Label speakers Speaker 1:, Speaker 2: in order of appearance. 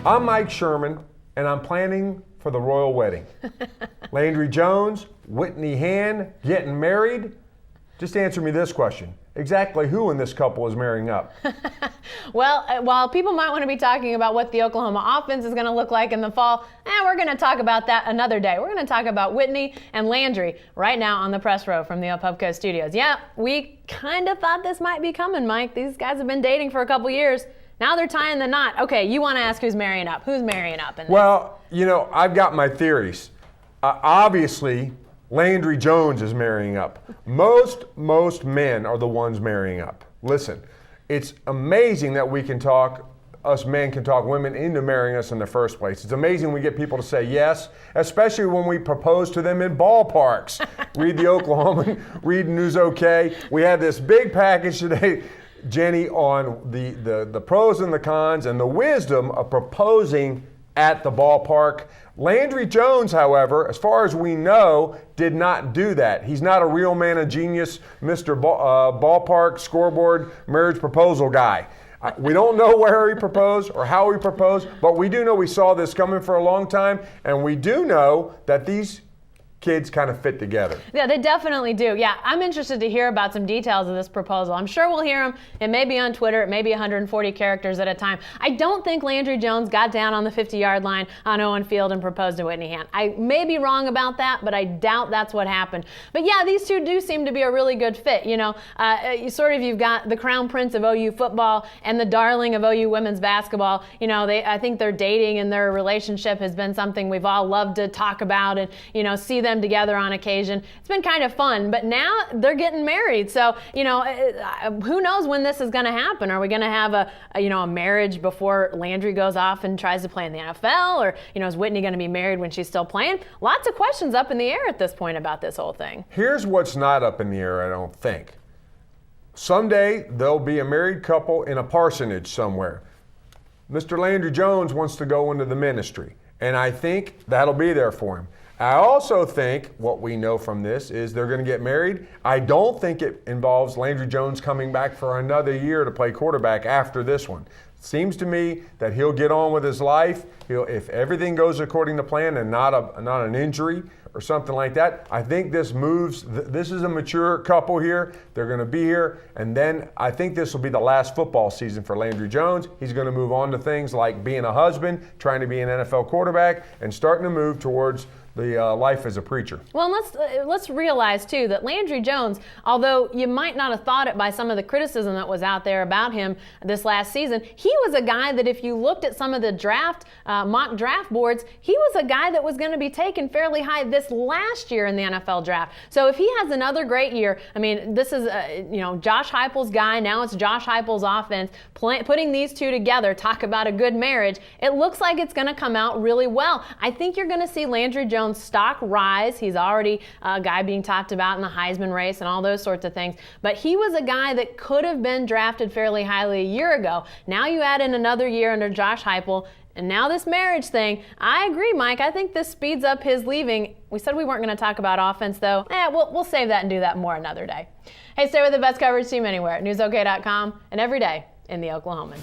Speaker 1: I'm Mike Sherman, and I'm planning for the royal wedding. Landry Jones, Whitney Hand, getting married. Just answer me this question. Exactly who in this couple is marrying up?
Speaker 2: Well, while people might want to be talking about what the Oklahoma offense is going to look like in the fall, we're going to talk about that another day. We're going to talk about Whitney and Landry right now on the press row from the Pubco Studios. Yeah, we kind of thought this might be coming, Mike. These guys have been dating for a couple years. Now they're tying the knot. Okay, you want to ask who's marrying up. Who's marrying up?
Speaker 1: Well, I've got my theories. Obviously, Landry Jones is marrying up. Most men are the ones marrying up. Listen, it's amazing that us men can talk women into marrying us in the first place. It's amazing we get people to say yes, especially when we propose to them in ballparks. Read the Oklahoman, read News OK. We had this big package today, Jenny, on the pros and the cons and the wisdom of proposing at the ballpark. Landry Jones, however, as far as we know, did not do that. He's not a real man of genius, Mr. Ballpark scoreboard marriage proposal guy. We don't know where he proposed or how he proposed, but we do know we saw this coming for a long time, and we do know that these kids kind of fit together.
Speaker 2: Yeah, they definitely do. Yeah, I'm interested to hear about some details of this proposal. I'm sure we'll hear them. It may be on Twitter. It may be 140 characters at a time. I don't think Landry Jones got down on the 50-yard line on Owen Field and proposed to Whitney Hand. I may be wrong about that, but I doubt that's what happened. But yeah, these two do seem to be a really good fit. You've got the crown prince of OU football and the darling of OU women's basketball. I think their dating and their relationship has been something we've all loved to talk about and, see them together on occasion. It's been kind of fun, but now they're getting married. So, who knows when this is going to happen? Are we going to have a marriage before Landry goes off and tries to play in the NFL? Or, is Whitney going to be married when she's still playing? Lots of questions up in the air at this point about this whole thing.
Speaker 1: Here's what's not up in the air, I don't think. Someday there'll be a married couple in a parsonage somewhere. Mr. Landry Jones wants to go into the ministry, and I think that'll be there for him. I also think what we know from this is they're going to get married. I don't think it involves Landry Jones coming back for another year to play quarterback after this one. It seems to me that he'll get on with his life. If everything goes according to plan and not an injury or something like that, I think this is a mature couple here. They're going to be here. And then I think this will be the last football season for Landry Jones. He's going to move on to things like being a husband, trying to be an NFL quarterback, and starting to move towards the life as a preacher.
Speaker 2: Well, let's realize, too, that Landry Jones, although you might not have thought it by some of the criticism that was out there about him this last season, he was a guy that if you looked at some of the mock draft boards, he was a guy that was going to be taken fairly high this last year in the NFL draft. So if he has another great year, this is, Josh Heupel's guy. Now it's Josh Heupel's offense. Putting these two together, talk about a good marriage, it looks like it's going to come out really well. I think you're going to see Landry Jones stock rise. He's already a guy being talked about in the Heisman race and all those sorts of things. But he was a guy that could have been drafted fairly highly a year ago. Now you add in another year under Josh Heupel, and now this marriage thing. I agree, Mike. I think this speeds up his leaving. We said we weren't going to talk about offense, though. We'll save that and do that more another day. Hey, stay with the best coverage team anywhere at newsok.com and every day in the Oklahoman.